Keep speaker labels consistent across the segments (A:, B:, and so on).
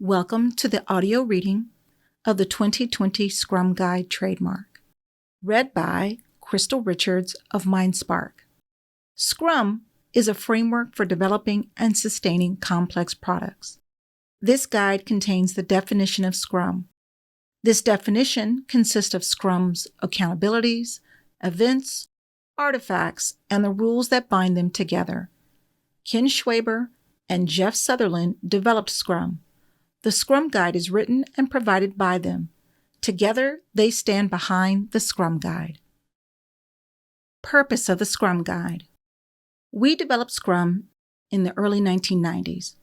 A: Welcome to the audio reading of the 2020 Scrum Guide trademark, read by Crystal Richards of MindSpark. Scrum is a framework for developing and sustaining complex products. This guide contains the definition of Scrum. This definition consists of Scrum's accountabilities, events, artifacts, and the rules that bind them together. Ken Schwaber and Jeff Sutherland developed Scrum. The Scrum Guide is written and provided by them. Together, they stand behind the Scrum Guide. Purpose of the Scrum Guide. We developed Scrum in the early 1990s.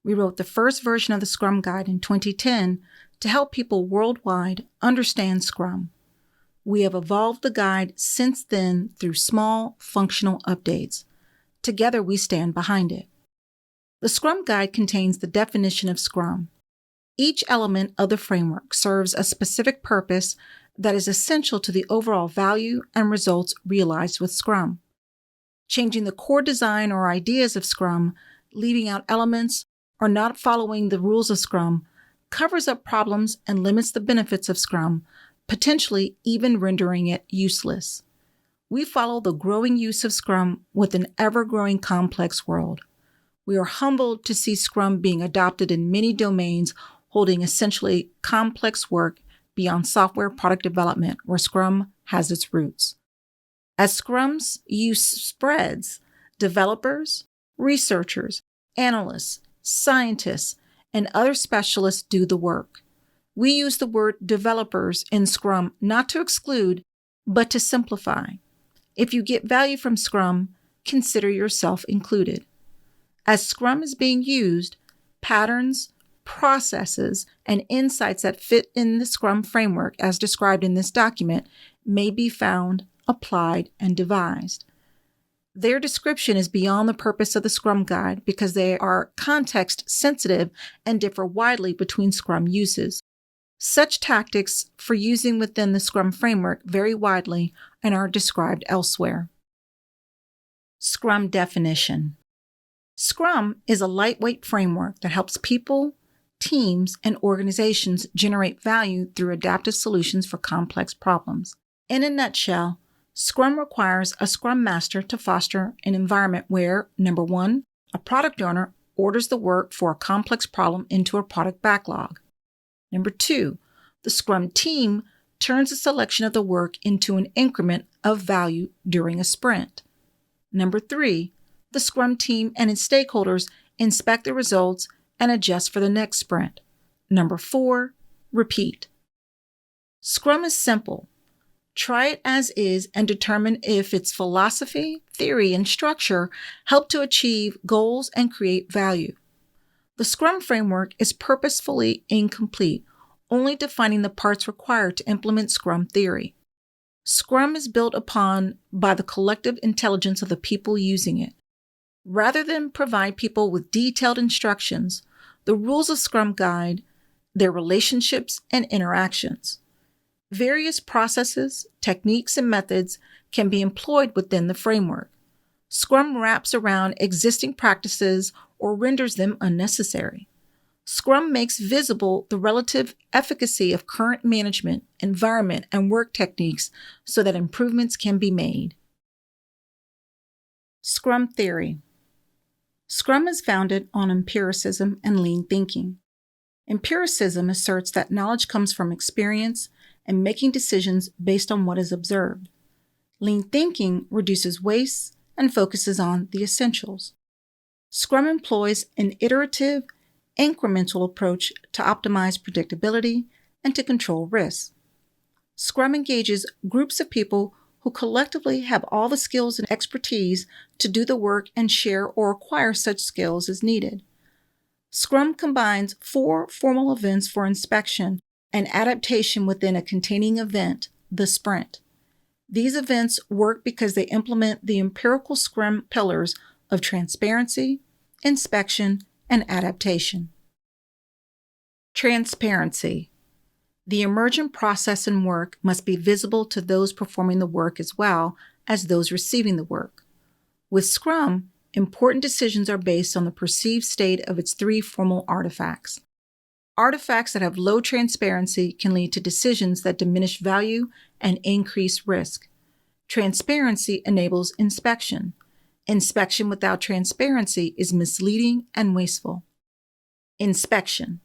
A: We wrote the first version of the Scrum Guide in 2010 to help people worldwide understand Scrum. We have evolved the guide since then through small, functional updates. Together, we stand behind it. The Scrum Guide contains the definition of Scrum. Each element of the framework serves a specific purpose that is essential to the overall value and results realized with Scrum. Changing the core design or ideas of Scrum, leaving out elements, or not following the rules of Scrum covers up problems and limits the benefits of Scrum, potentially even rendering it useless. We follow the growing use of Scrum with an ever-growing complex world. We are humbled to see Scrum being adopted in many domains holding essentially complex work beyond software product development where Scrum has its roots. As Scrum's use spreads, developers, researchers, analysts, scientists, and other specialists do the work. We use the word developers in Scrum not to exclude, but to simplify. If you get value from Scrum, consider yourself included. As Scrum is being used, patterns, processes, and insights that fit in the Scrum framework as described in this document may be found, applied, and devised. Their description is beyond the purpose of the Scrum Guide because they are context sensitive and differ widely between Scrum uses. Such tactics for using within the Scrum framework vary widely and are described elsewhere. Scrum definition. Scrum is a lightweight framework that helps people, teams, and organizations generate value through adaptive solutions for complex problems. In a nutshell, Scrum requires a Scrum Master to foster an environment where, number one, a product owner orders the work for a complex problem into a product backlog. Number two, the Scrum team turns a selection of the work into an increment of value during a sprint. Number three, the Scrum team and its stakeholders inspect the results and adjust for the next sprint. Number four, repeat. Scrum is simple. Try it as is and determine if its philosophy, theory, and structure help to achieve goals and create value. The Scrum framework is purposefully incomplete, only defining the parts required to implement Scrum theory. Scrum is built upon by the collective intelligence of the people using it. Rather than provide people with detailed instructions, the rules of Scrum guide their relationships and interactions. Various processes, techniques, and methods can be employed within the framework. Scrum wraps around existing practices or renders them unnecessary. Scrum makes visible the relative efficacy of current management, environment, and work techniques so that improvements can be made. Scrum theory. Scrum is founded on empiricism and lean thinking. Empiricism asserts that knowledge comes from experience and making decisions based on what is observed. Lean thinking reduces waste and focuses on the essentials. Scrum employs an iterative, incremental approach to optimize predictability and to control risks. Scrum engages groups of people who collectively have all the skills and expertise to do the work and share or acquire such skills as needed. Scrum combines 4 formal events for inspection and adaptation within a containing event, the sprint. These events work because they implement the empirical Scrum pillars of transparency, inspection, and adaptation. Transparency. The emergent process and work must be visible to those performing the work as well as those receiving the work. With Scrum, important decisions are based on the perceived state of its 3 formal artifacts: Artifacts that have low transparency can lead to decisions that diminish value and increase risk. Transparency enables inspection. Inspection without transparency is misleading and wasteful. Inspection.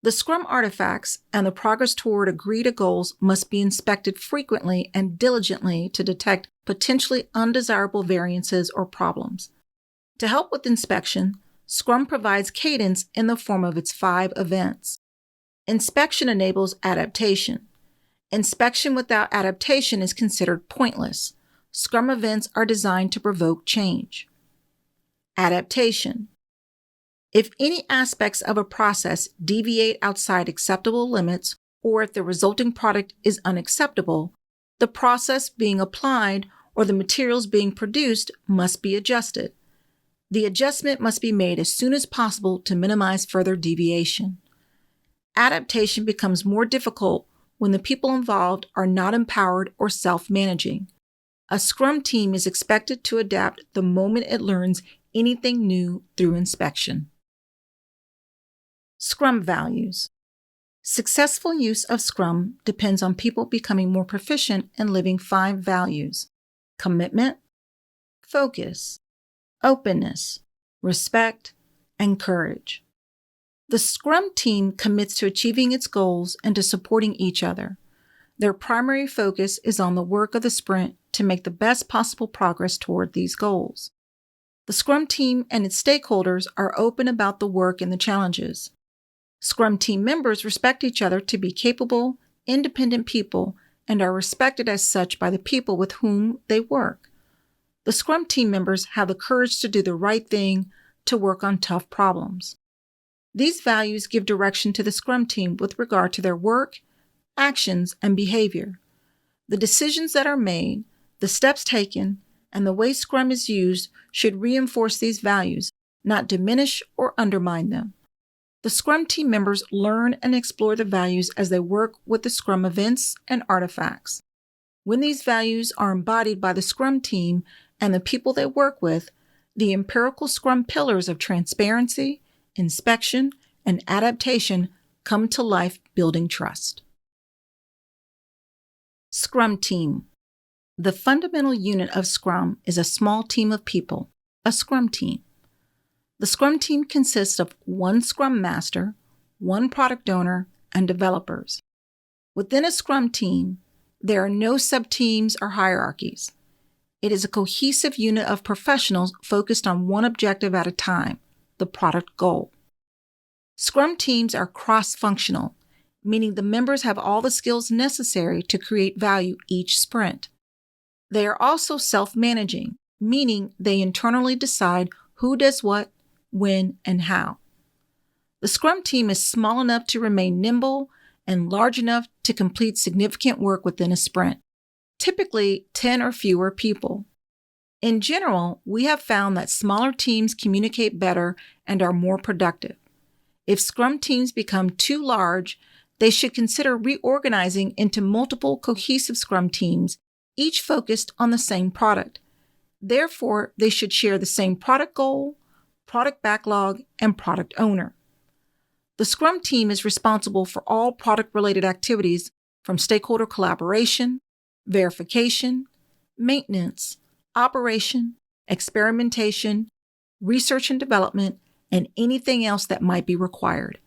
A: The Scrum artifacts and the progress toward agreed goals must be inspected frequently and diligently to detect potentially undesirable variances or problems. To help with inspection, Scrum provides cadence in the form of its 5 events. Inspection enables adaptation. Inspection without adaptation is considered pointless. Scrum events are designed to provoke change. Adaptation. If any aspects of a process deviate outside acceptable limits, or if the resulting product is unacceptable, the process being applied or the materials being produced must be adjusted. The adjustment must be made as soon as possible to minimize further deviation. Adaptation becomes more difficult when the people involved are not empowered or self-managing. A Scrum team is expected to adapt the moment it learns anything new through inspection. Scrum values. Successful use of Scrum depends on people becoming more proficient in living 5 values: commitment, focus, openness, respect, and courage. The Scrum team commits to achieving its goals and to supporting each other. Their primary focus is on the work of the sprint to make the best possible progress toward these goals. The Scrum team and its stakeholders are open about the work and the challenges. Scrum team members respect each other to be capable, independent people and are respected as such by the people with whom they work. The Scrum team members have the courage to do the right thing, to work on tough problems. These values give direction to the Scrum team with regard to their work, actions, and behavior. The decisions that are made, the steps taken, and the way Scrum is used should reinforce these values, not diminish or undermine them. The Scrum team members learn and explore the values as they work with the Scrum events and artifacts. When these values are embodied by the Scrum team and the people they work with, the empirical Scrum pillars of transparency, inspection, and adaptation come to life, building trust. Scrum team. The fundamental unit of Scrum is a small team of people, a Scrum team. The Scrum team consists of 1 Scrum Master, 1 product owner, and developers. Within a Scrum team, there are no sub-teams or hierarchies. It is a cohesive unit of professionals focused on one objective at a time, the product goal. Scrum teams are cross-functional, meaning the members have all the skills necessary to create value each sprint. They are also self-managing, meaning they internally decide who does what, when, and how. The Scrum team is small enough to remain nimble and large enough to complete significant work within a sprint, typically 10 or fewer people. In general, we have found that smaller teams communicate better and are more productive. If Scrum teams become too large, they should consider reorganizing into multiple cohesive Scrum teams, each focused on the same product. Therefore, they should share the same product goal, product backlog, and product owner. The Scrum team is responsible for all product-related activities from stakeholder collaboration, verification, maintenance, operation, experimentation, research and development, and anything else that might be required.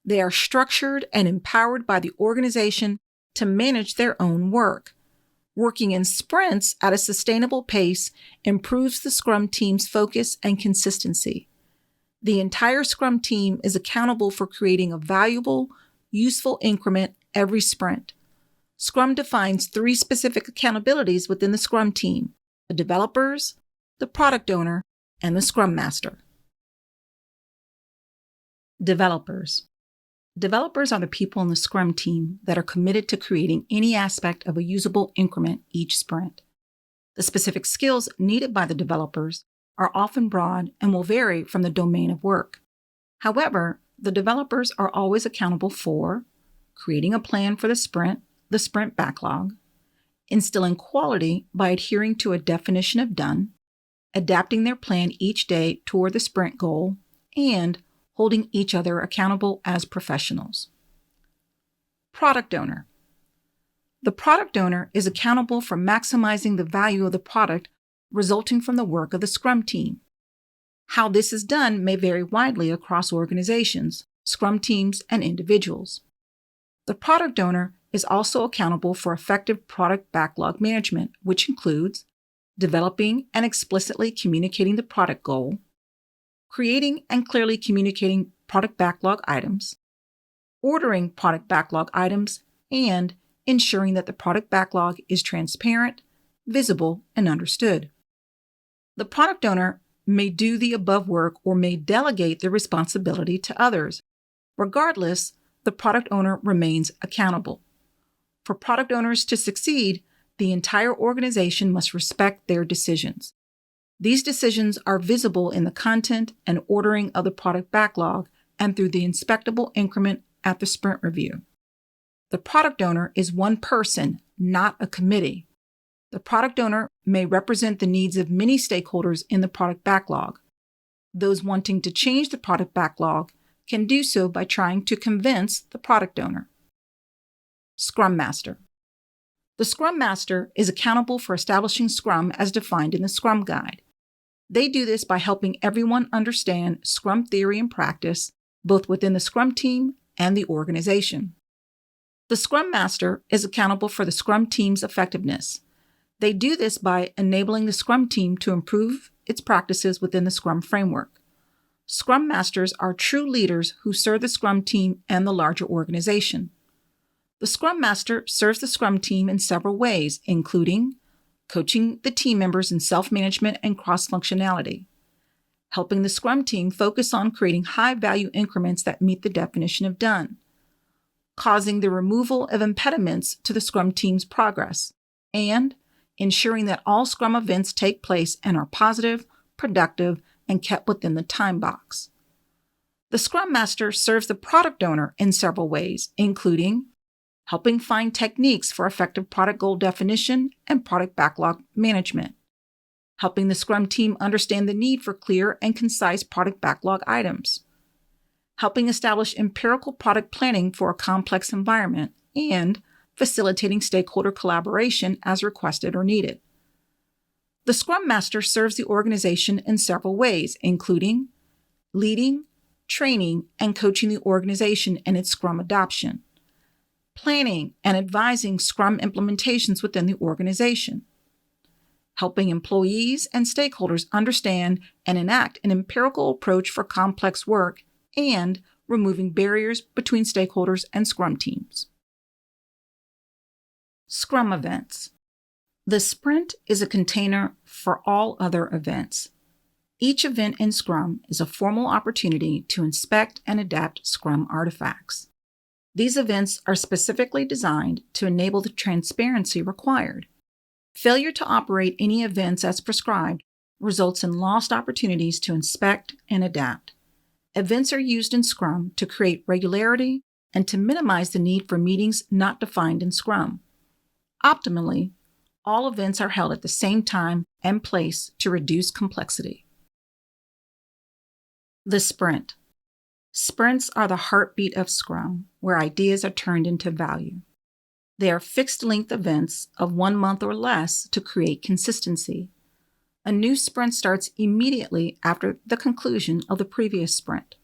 A: They are structured and empowered by the organization to manage their own work. Working in sprints at a sustainable pace improves the Scrum team's focus and consistency. The entire Scrum team is accountable for creating a valuable, useful increment every sprint. Scrum defines 3 specific accountabilities within the Scrum team: the developers, the product owner, and the Scrum Master. Developers. Developers are the people in the Scrum team that are committed to creating any aspect of a usable increment each sprint. The specific skills needed by the developers are often broad and will vary from the domain of work. However, the developers are always accountable for creating a plan for the sprint backlog, instilling quality by adhering to a definition of done, adapting their plan each day toward the sprint goal, and holding each other accountable as professionals. Product owner. The product owner is accountable for maximizing the value of the product resulting from the work of the Scrum team. How this is done may vary widely across organizations, Scrum teams, and individuals. The product owner is also accountable for effective product backlog management, which includes developing and explicitly communicating the product goal, creating and clearly communicating product backlog items, ordering product backlog items, and ensuring that the product backlog is transparent, visible, and understood. The product owner may do the above work or may delegate the responsibility to others. Regardless, the product owner remains accountable. For product owners to succeed, the entire organization must respect their decisions. These decisions are visible in the content and ordering of the product backlog and through the inspectable increment at the sprint review. The product owner is one person, not a committee. The product owner may represent the needs of many stakeholders in the product backlog. Those wanting to change the product backlog can do so by trying to convince the product owner. Scrum Master. The Scrum Master is accountable for establishing Scrum as defined in the Scrum Guide. They do this by helping everyone understand Scrum theory and practice, both within the Scrum team and the organization. The Scrum Master is accountable for the Scrum team's effectiveness. They do this by enabling the Scrum team to improve its practices within the Scrum framework. Scrum Masters are true leaders who serve the Scrum team and the larger organization. The Scrum Master serves the Scrum team in several ways, including coaching the team members in self-management and cross-functionality, helping the Scrum team focus on creating high-value increments that meet the definition of done, causing the removal of impediments to the Scrum team's progress, and ensuring that all Scrum events take place and are positive, productive, and kept within the time box. The Scrum Master serves the product owner in several ways, including helping find techniques for effective product goal definition and product backlog management, helping the Scrum team understand the need for clear and concise product backlog items, helping establish empirical product planning for a complex environment, and facilitating stakeholder collaboration as requested or needed. The Scrum Master serves the organization in several ways, including leading, training, and coaching the organization in its Scrum adoption, planning and advising Scrum implementations within the organization, helping employees and stakeholders understand and enact an empirical approach for complex work, and removing barriers between stakeholders and Scrum teams. Scrum events. The sprint is a container for all other events. Each event in Scrum is a formal opportunity to inspect and adapt Scrum artifacts. These events are specifically designed to enable the transparency required. Failure to operate any events as prescribed results in lost opportunities to inspect and adapt. Events are used in Scrum to create regularity and to minimize the need for meetings not defined in Scrum. Optimally, all events are held at the same time and place to reduce complexity. The sprint. Sprints are the heartbeat of Scrum, where ideas are turned into value. They are fixed-length events of 1 month or less to create consistency. A new sprint starts immediately after the conclusion of the previous sprint.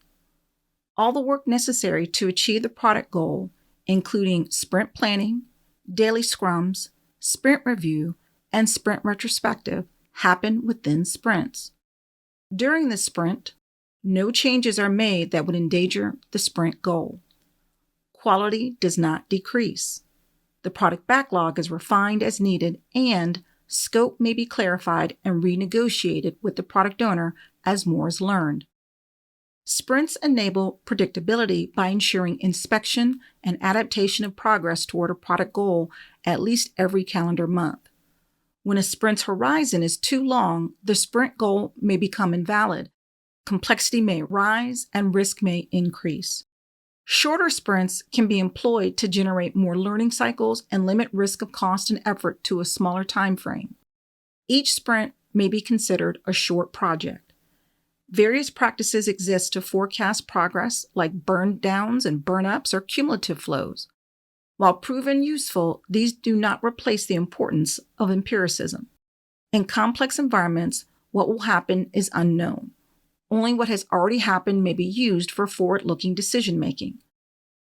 A: All the work necessary to achieve the product goal, including sprint planning, daily scrums, sprint review, and sprint retrospective, happen within sprints. During the sprint, no changes are made that would endanger the sprint goal. Quality does not decrease. The product backlog is refined as needed, and scope may be clarified and renegotiated with the product owner as more is learned. Sprints enable predictability by ensuring inspection and adaptation of progress toward a product goal at least every calendar month. When a sprint's horizon is too long, the sprint goal may become invalid. Complexity may rise and risk may increase. Shorter sprints can be employed to generate more learning cycles and limit risk of cost and effort to a smaller time frame. Each sprint may be considered a short project. Various practices exist to forecast progress, like burn downs and burn ups or cumulative flows. While proven useful, these do not replace the importance of empiricism. In complex environments, what will happen is unknown. Only what has already happened may be used for forward-looking decision-making.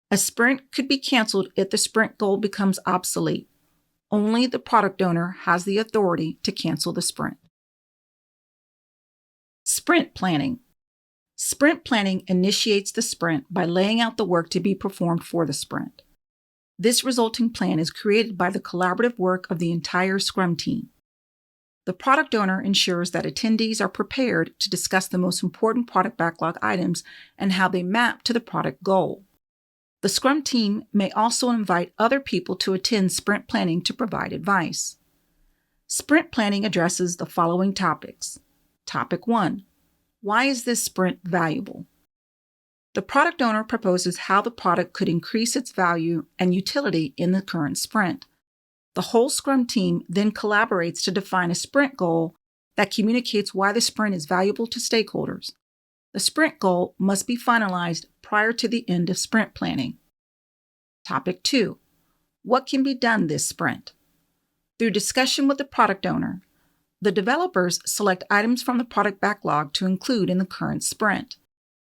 A: A sprint could be canceled if the sprint goal becomes obsolete. Only the product owner has the authority to cancel the sprint. Sprint planning. Sprint planning initiates the sprint by laying out the work to be performed for the sprint. This resulting plan is created by the collaborative work of the entire Scrum team. The product owner ensures that attendees are prepared to discuss the most important product backlog items and how they map to the product goal. The Scrum team may also invite other people to attend sprint planning to provide advice. Sprint planning addresses the following topics. Topic 1. Why is this sprint valuable? The product owner proposes how the product could increase its value and utility in the current sprint. The whole Scrum team then collaborates to define a sprint goal that communicates why the sprint is valuable to stakeholders. The sprint goal must be finalized prior to the end of sprint planning. Topic 2. What can be done this sprint? Through discussion with the product owner, the developers select items from the product backlog to include in the current sprint.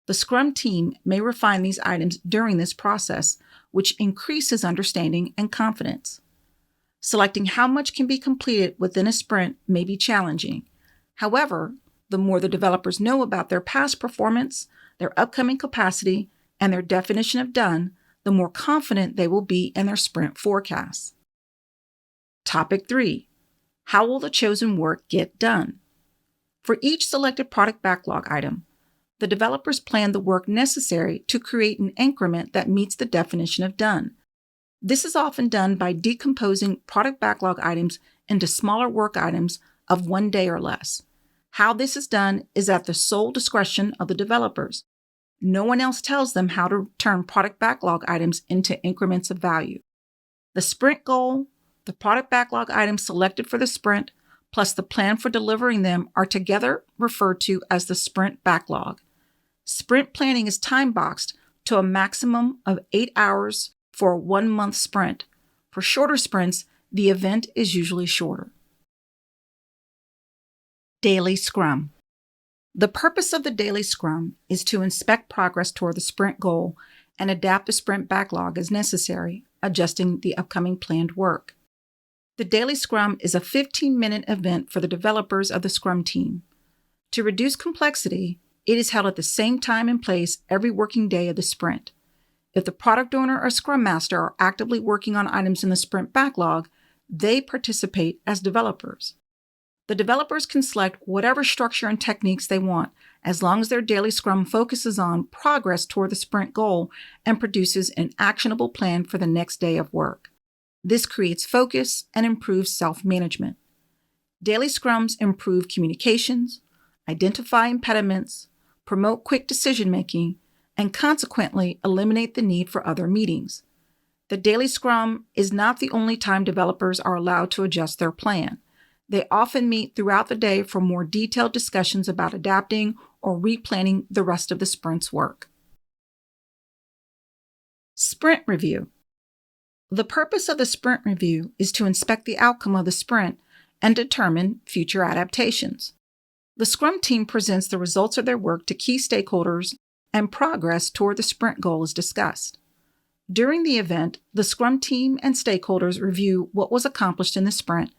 A: The Scrum team may refine these items during this process, which increases understanding and confidence. Selecting how much can be completed within a sprint may be challenging. However, the more the developers know about their past performance, their upcoming capacity, and their definition of done, the more confident they will be in their sprint forecasts. Topic 3. How will the chosen work get done? For each selected product backlog item, the developers plan the work necessary to create an increment that meets the definition of done. This is often done by decomposing product backlog items into smaller work items of 1 day or less. How this is done is at the sole discretion of the developers. No one else tells them how to turn product backlog items into increments of value. The sprint goal, the product backlog items selected for the sprint, plus the plan for delivering them are together referred to as the sprint backlog. Sprint planning is time-boxed to a maximum of 8 hours for a 1-month sprint. For shorter sprints, the event is usually shorter. Daily Scrum. The purpose of the daily Scrum is to inspect progress toward the sprint goal and adapt the sprint backlog as necessary, adjusting the upcoming planned work. The daily Scrum is a 15-minute event for the developers of the Scrum team. To reduce complexity, it is held at the same time and place every working day of the sprint. If the product owner or Scrum Master are actively working on items in the sprint backlog, they participate as developers. The developers can select whatever structure and techniques they want, as long as their daily Scrum focuses on progress toward the sprint goal and produces an actionable plan for the next day of work. This creates focus and improves self-management. Daily Scrums improve communications, identify impediments, promote quick decision-making, and consequently eliminate the need for other meetings. The daily Scrum is not the only time developers are allowed to adjust their plan. They often meet throughout the day for more detailed discussions about adapting or replanning the rest of the sprint's work. Sprint Review. The purpose of the sprint review is to inspect the outcome of the sprint and determine future adaptations. The Scrum team presents the results of their work to key stakeholders and progress toward the sprint goal is discussed. During the event, the Scrum team and stakeholders review what was accomplished in the sprint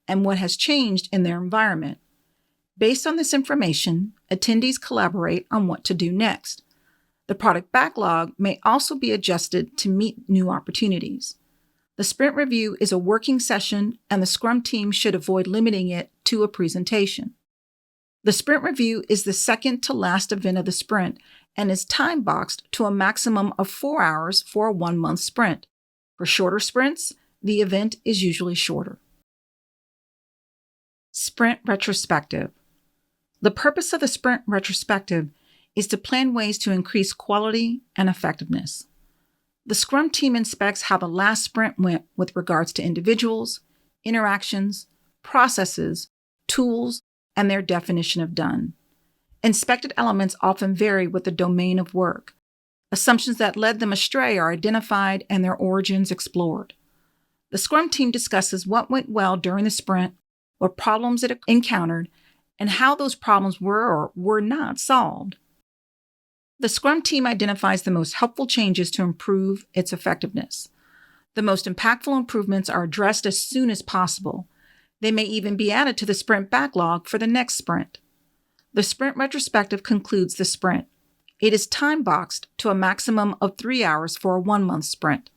A: and what has changed in their environment. Based on this information, attendees collaborate on what to do next. The product backlog may also be adjusted to meet new opportunities. The sprint review is a working session, and the Scrum team should avoid limiting it to a presentation. The sprint review is the second to last event of the sprint and is time-boxed to a maximum of 4 hours for a 1-month sprint. For shorter sprints, the event is usually shorter. Sprint Retrospective. The purpose of the Sprint Retrospective is to plan ways to increase quality and effectiveness. The Scrum team inspects how the last sprint went with regards to individuals, interactions, processes, tools, and their definition of done. Inspected elements often vary with the domain of work. Assumptions that led them astray are identified and their origins explored. The Scrum team discusses what went well during the sprint, what problems it encountered, and how those problems were or were not solved. The Scrum team identifies the most helpful changes to improve its effectiveness. The most impactful improvements are addressed as soon as possible. They may even be added to the sprint backlog for the next sprint. The sprint retrospective concludes the sprint. It is time-boxed to a maximum of 3 hours for a 1-month sprint.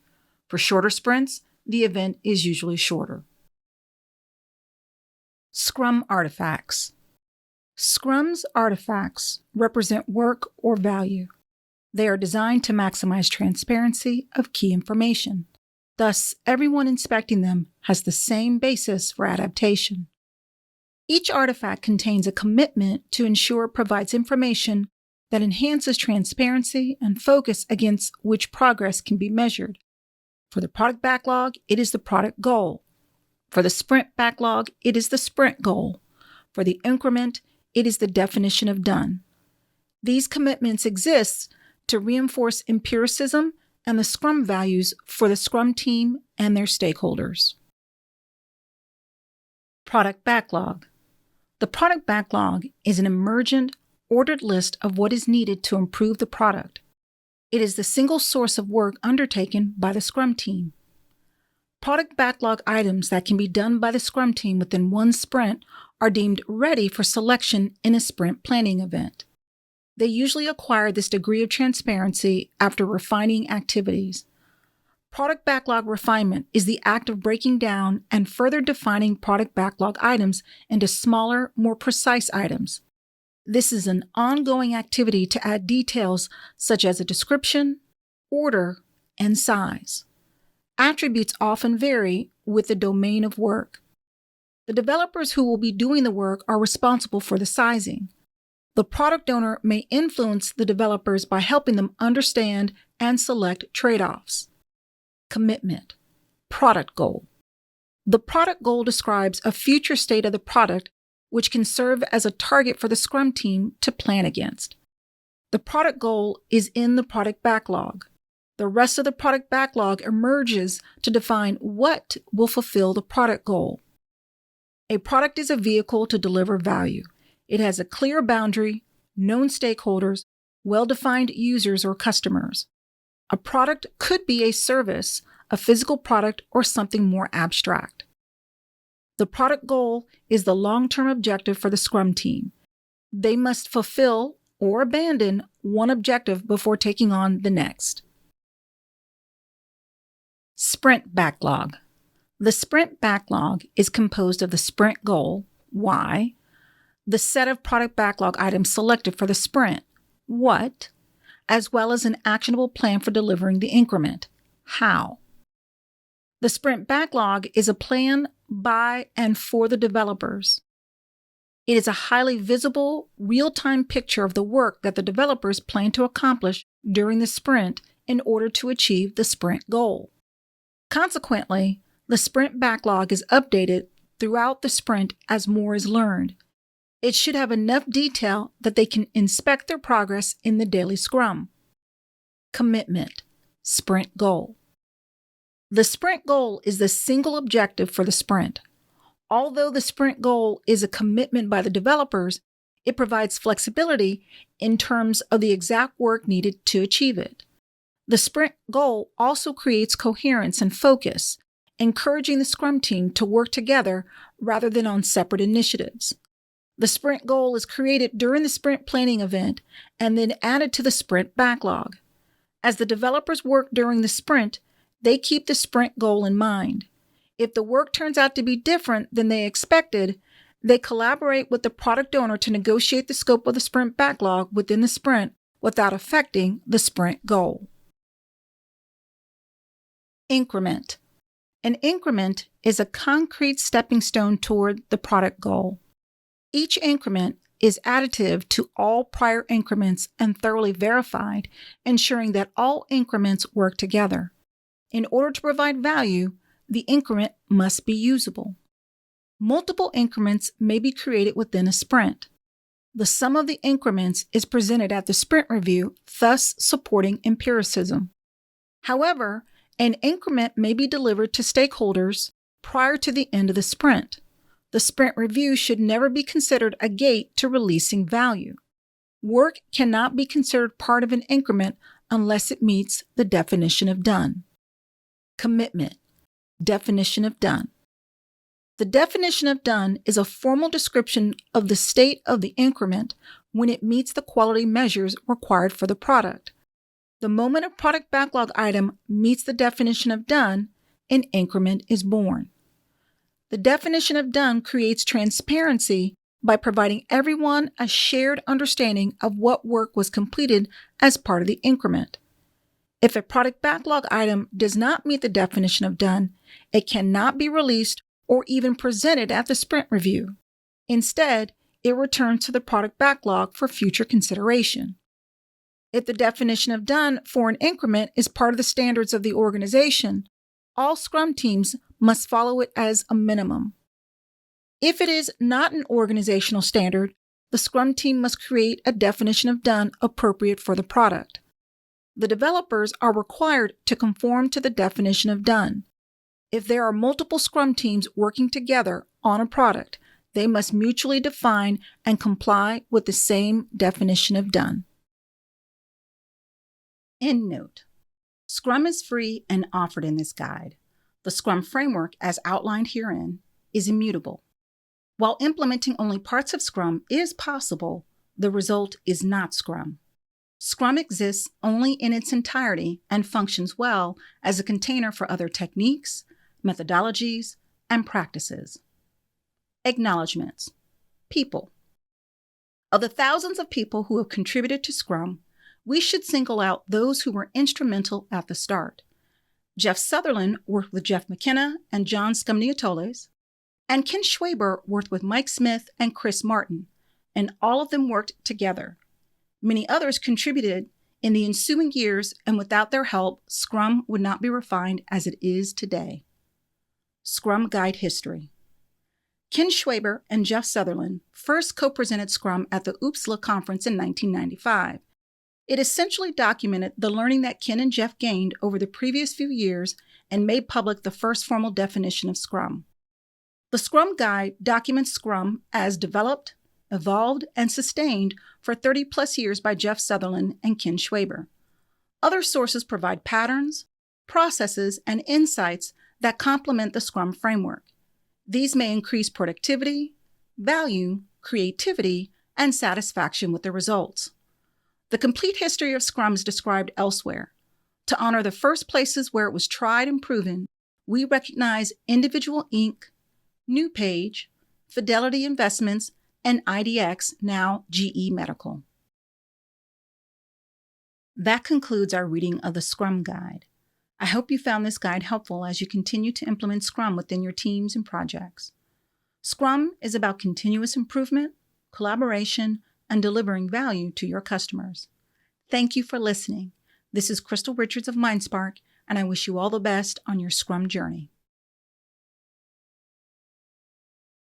A: For shorter sprints, the event is usually shorter. Scrum artifacts. Scrum's artifacts represent work or value. They are designed to maximize transparency of key information. Thus, everyone inspecting them has the same basis for adaptation. Each artifact contains a commitment to ensure it provides information that enhances transparency and focus against which progress can be measured. For the product backlog, it is the product goal. For the sprint backlog, it is the sprint goal. For the increment, it is the definition of done. These commitments exist to reinforce empiricism and the Scrum values for the Scrum team and their stakeholders. Product backlog. The product backlog is an emergent, ordered list of what is needed to improve the product. It is the single source of work undertaken by the Scrum team. Product backlog items that can be done by the Scrum team within one sprint are deemed ready for selection in a sprint planning event. They usually acquire this degree of transparency after refining activities. Product backlog refinement is the act of breaking down and further defining product backlog items into smaller, more precise items. This is an ongoing activity to add details such as a description, order, and size. Attributes often vary with the domain of work. The developers who will be doing the work are responsible for the sizing. The product owner may influence the developers by helping them understand and select trade-offs. Commitment. Product goal. The product goal describes a future state of the product which can serve as a target for the Scrum team to plan against. The product goal is in the product backlog. The rest of the product backlog emerges to define what will fulfill the product goal. A product is a vehicle to deliver value. It has a clear boundary, known stakeholders, well-defined users or customers. A product could be a service, a physical product, or something more abstract. The product goal is the long-term objective for the Scrum team. They must fulfill or abandon one objective before taking on the next. Sprint backlog. The sprint backlog is composed of the sprint goal, why, the set of product backlog items selected for the sprint, what, as well as an actionable plan for delivering the increment, how. The sprint backlog is a plan by and for the developers. It is a highly visible, real-time picture of the work that the developers plan to accomplish during the sprint in order to achieve the sprint goal. Consequently, the sprint backlog is updated throughout the sprint as more is learned. It should have enough detail that they can inspect their progress in the daily Scrum. Commitment. Sprint goal. The sprint goal is the single objective for the sprint. Although the sprint goal is a commitment by the developers, it provides flexibility in terms of the exact work needed to achieve it. The sprint goal also creates coherence and focus, encouraging the Scrum team to work together rather than on separate initiatives. The sprint goal is created during the sprint planning event and then added to the sprint backlog. As the developers work during the sprint, they keep the sprint goal in mind. If the work turns out to be different than they expected, they collaborate with the product owner to negotiate the scope of the sprint backlog within the sprint without affecting the sprint goal. Increment. An increment is a concrete stepping stone toward the product goal. Each increment is additive to all prior increments and thoroughly verified, ensuring that all increments work together. In order to provide value, the increment must be usable. Multiple increments may be created within a sprint. The sum of the increments is presented at the sprint review, thus supporting empiricism. However, an increment may be delivered to stakeholders prior to the end of the sprint. The sprint review should never be considered a gate to releasing value. Work cannot be considered part of an increment unless it meets the definition of done. Commitment. Definition of done. The definition of done is a formal description of the state of the increment when it meets the quality measures required for the product. The moment a product backlog item meets the definition of done, an increment is born. The definition of done creates transparency by providing everyone a shared understanding of what work was completed as part of the increment. If a product backlog item does not meet the definition of done, it cannot be released or even presented at the sprint review. Instead, it returns to the product backlog for future consideration. If the definition of done for an increment is part of the standards of the organization, all Scrum teams must follow it as a minimum. If it is not an organizational standard, the Scrum team must create a definition of done appropriate for the product. The developers are required to conform to the definition of done. If there are multiple Scrum teams working together on a product, they must mutually define and comply with the same definition of done. Endnote. Scrum is free and offered in this guide. The Scrum framework, as outlined herein, is immutable. While implementing only parts of Scrum is possible, the result is not Scrum. Scrum exists only in its entirety and functions well as a container for other techniques, methodologies, and practices. Acknowledgements. People. Of the thousands of people who have contributed to Scrum, we should single out those who were instrumental at the start. Jeff Sutherland worked with Jeff McKenna and John Skamniatoles, and Ken Schwaber worked with Mike Smith and Chris Martin, and all of them worked together. Many others contributed in the ensuing years, and without their help, Scrum would not be refined as it is today. Scrum Guide History. Ken Schwaber and Jeff Sutherland first co-presented Scrum at the UPSLA conference in 1995. It essentially documented the learning that Ken and Jeff gained over the previous few years and made public the first formal definition of Scrum. The Scrum Guide documents Scrum as developed, evolved, and sustained for 30-plus years by Jeff Sutherland and Ken Schwaber. Other sources provide patterns, processes, and insights that complement the Scrum framework. These may increase productivity, value, creativity, and satisfaction with the results. The complete history of Scrum is described elsewhere. To honor the first places where it was tried and proven, we recognize Individual Inc., New Page, Fidelity Investments, and IDX, now GE Medical. That concludes our reading of the Scrum Guide. I hope you found this guide helpful as you continue to implement Scrum within your teams and projects. Scrum is about continuous improvement, collaboration, and delivering value to your customers. Thank you for listening. This is Crystal Richards of MindSpark, and I wish you all the best on your Scrum journey.